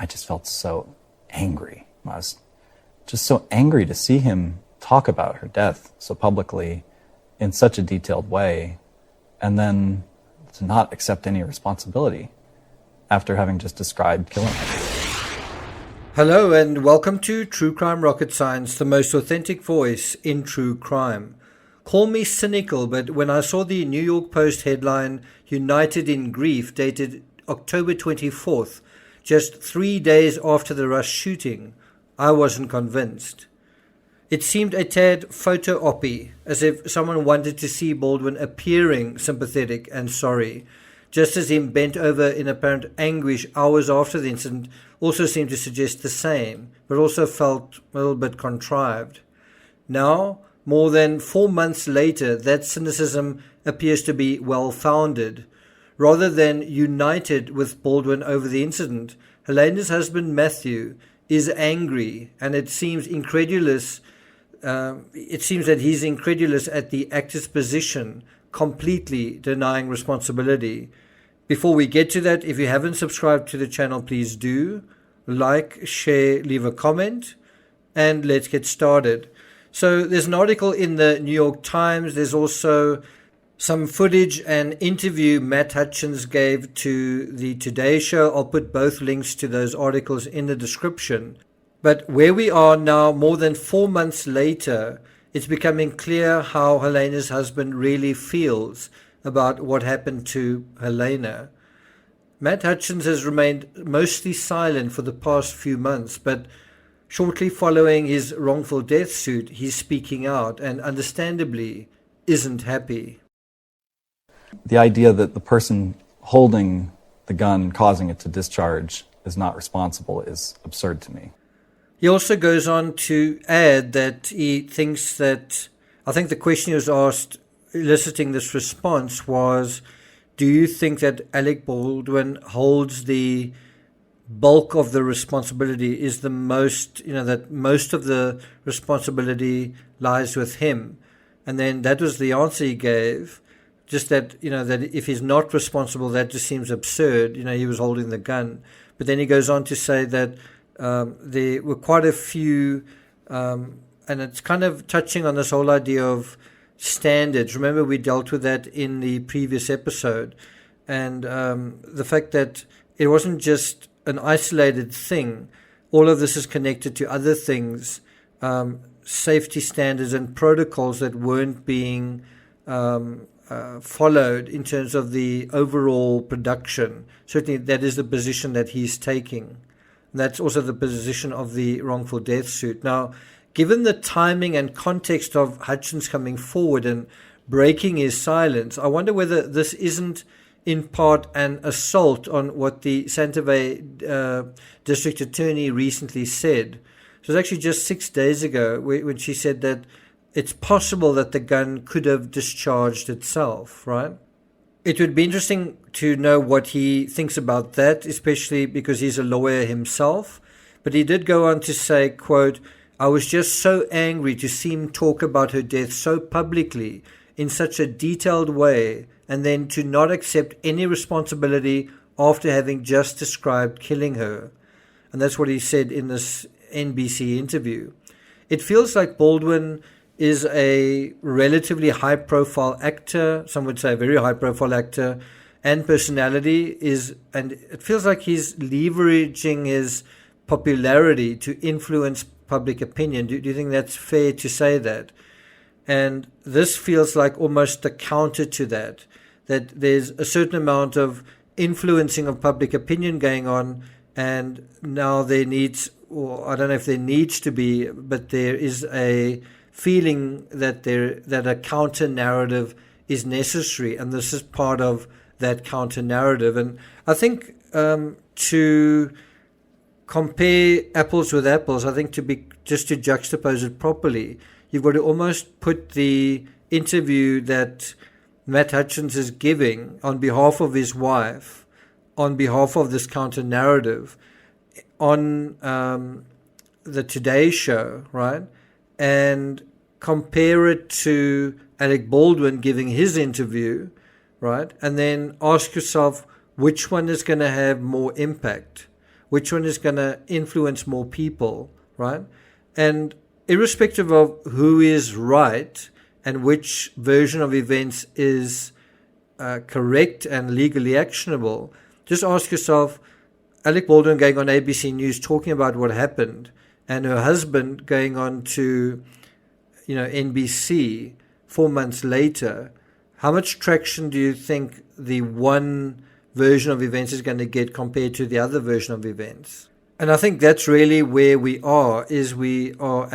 I just felt so angry. I was just so angry to see him talk about her death so publicly in such a detailed way, and then to not accept any responsibility after having just described killing her. Hello and welcome to True Crime Rocket Science, the most authentic voice in true crime. Call me cynical, but when I saw the New York Post headline, United in Grief, dated October 24th, just 3 days after the Rush shooting, I wasn't convinced. It seemed a tad photo-oppy, as if someone wanted to see Baldwin appearing sympathetic and sorry, just as him bent over in apparent anguish hours after the incident also seemed to suggest the same, but also felt a little bit contrived. Now, more than 4 months later, that cynicism appears to be well-founded. Rather than united with Baldwin over the incident, Halyna's husband Matthew is angry, and it seems that he's incredulous at the actor's position, completely denying responsibility. Before we get to that, if you haven't subscribed to the channel, please do. Like, share, leave a comment, and let's get started. So there's an article in the New York Times. There's also some footage and interview Matt Hutchins gave to the Today Show. I'll put both links to those articles in the description. But where we are now, more than 4 months later, it's becoming clear how Halyna's husband really feels about what happened to Halyna. Matt Hutchins has remained mostly silent for the past few months, but shortly following his wrongful death suit, he's speaking out and understandably isn't happy. The idea that the person holding the gun, causing it to discharge, is not responsible is absurd to me. He also goes on to add that he thinks that, I think the question he was asked, eliciting this response was, do you think that Alec Baldwin holds the bulk of the responsibility, is the most, that most of the responsibility lies with him? And then that was the answer he gave, just that, that if he's not responsible, that just seems absurd. He was holding the gun. But then he goes on to say that there were quite a few, and it's kind of touching on this whole idea of standards. Remember, we dealt with that in the previous episode, and the fact that it wasn't just an isolated thing. All of this is connected to other things, safety standards and protocols that weren't being followed in terms of the overall production. Certainly that is the position that he's taking. That's also the position of the wrongful death suit. Now, given the timing and context of Hutchins coming forward and breaking his silence, I wonder whether this isn't in part an assault on what the Santa Fe district attorney recently said. So it was actually just 6 days ago when she said that it's possible that the gun could have discharged itself, right? It would be interesting to know what he thinks about that, especially because he's a lawyer himself. But he did go on to say, quote, I was just so angry to see him talk about her death so publicly in such a detailed way, and then to not accept any responsibility after having just described killing her. And that's what he said in this NBC interview. It feels like Baldwin is a relatively high-profile actor, some would say a very high-profile actor, and personality and it feels like he's leveraging his popularity to influence public opinion. Do you think that's fair to say that? And this feels like almost a counter to that there's a certain amount of influencing of public opinion going on, and now there needs, or I don't know if there needs to be, but there is a feeling that a counter narrative is necessary, and this is part of that counter narrative. And I think to compare apples with apples, I think to juxtapose it properly, you've got to almost put the interview that Matt Hutchins is giving on behalf of his wife, on behalf of this counter narrative, on the Today Show, right? And compare it to Alec Baldwin giving his interview, right? And then ask yourself which one is going to have more impact. which one is going to influence more people, right? And irrespective of who is right and which version of events is correct and legally actionable, just ask yourself, Alec Baldwin going on ABC News talking about what happened, and her husband going on to, NBC 4 months later, how much traction do you think the one version of events is going to get compared to the other version of events? And I think that's really where we are at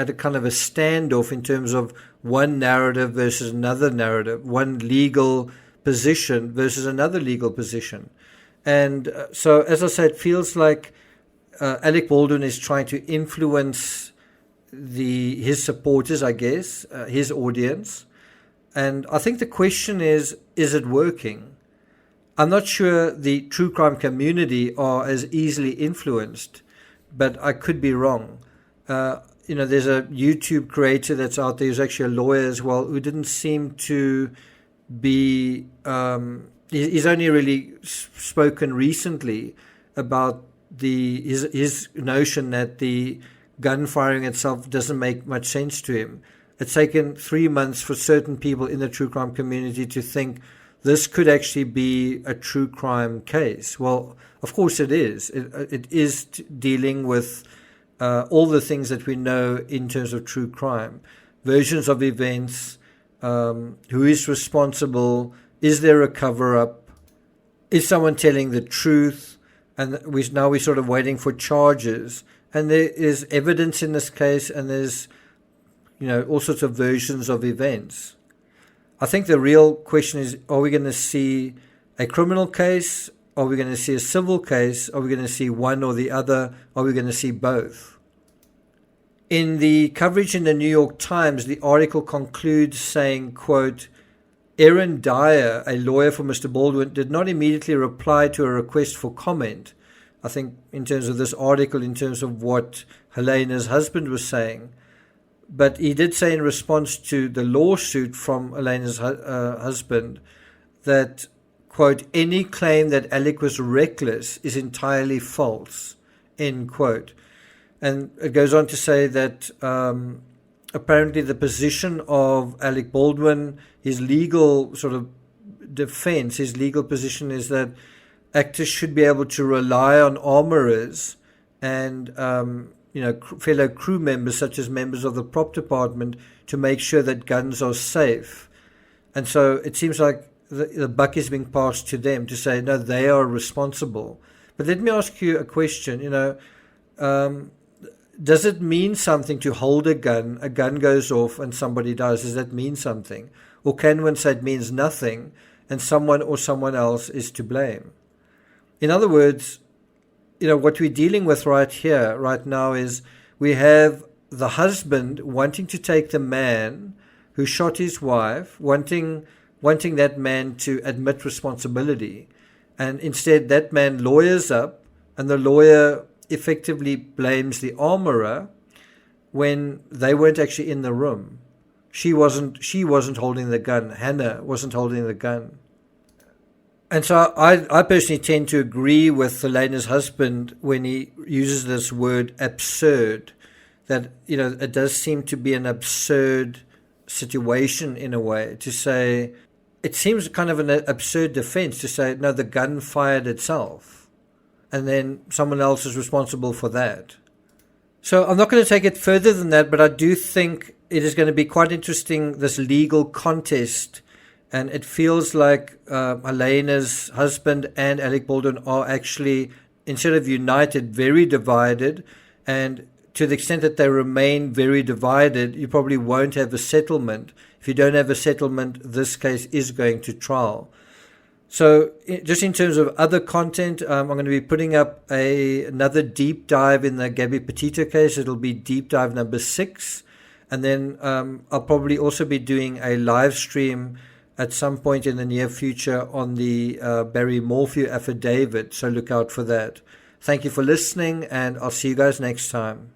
a kind of a standoff in terms of one narrative versus another narrative, one legal position versus another legal position. And so, as I said, it feels like Alec Baldwin is trying to influence his supporters, I guess, his audience. And I think the question is it working? I'm not sure the true crime community are as easily influenced, but I could be wrong. There's a YouTube creator that's out there who's actually a lawyer as well, who didn't seem to be... he's only really spoken recently about his notion that the gun firing itself doesn't make much sense to him. It's taken 3 months for certain people in the true crime community to think this could actually be a true crime case. Well, of course it is. It is dealing with all the things that we know in terms of true crime. Versions of events, who is responsible, is there a cover-up, is someone telling the truth, and we're sort of waiting for charges. And there is evidence in this case, and there's all sorts of versions of events. I think the real question is, are we going to see a criminal case? Are we going to see a civil case? Are we going to see one or the other? Are we going to see both? In the coverage in the New York Times, the article concludes saying, quote, Erin Dyer, a lawyer for Mr. Baldwin, did not immediately reply to a request for comment. I think in terms of this article, in terms of what Halyna's husband was saying. But he did say in response to the lawsuit from Halyna's husband that, quote, any claim that Alec was reckless is entirely false, end quote. And it goes on to say that apparently the position of Alec Baldwin, his legal sort of defense, his legal position is that actors should be able to rely on armorers and fellow crew members, such as members of the prop department, to make sure that guns are safe. And so it seems like the buck is being passed to them to say, no, they are responsible. But let me ask you a question. Does it mean something to hold a gun goes off and somebody dies? Does that mean something? Or can one say it means nothing and someone or someone else is to blame? In other words, what we're dealing with right now is we have the husband wanting to take the man who shot his wife, wanting that man to admit responsibility. And instead that man lawyers up, and the lawyer effectively blames the armorer when they weren't actually in the room. She wasn't holding the gun. Hannah wasn't holding the gun. And so I personally tend to agree with Halyna's husband when he uses this word absurd, that, it does seem to be an absurd situation in a way, to say, it seems kind of an absurd defense to say, no, the gun fired itself, and then someone else is responsible for that. So I'm not going to take it further than that, but I do think it is going to be quite interesting, this legal contest. And it feels like Halyna's husband and Alec Baldwin are actually, instead of united, very divided. And to the extent that they remain very divided, you probably won't have a settlement. If you don't have a settlement, this case is going to trial. So just in terms of other content, I'm going to be putting up another deep dive in the Gabby Petito case. It'll be deep dive number 6. And then I'll probably also be doing a live stream at some point in the near future on the Barry Morphew affidavit. So look out for that. Thank you for listening, and I'll see you guys next time.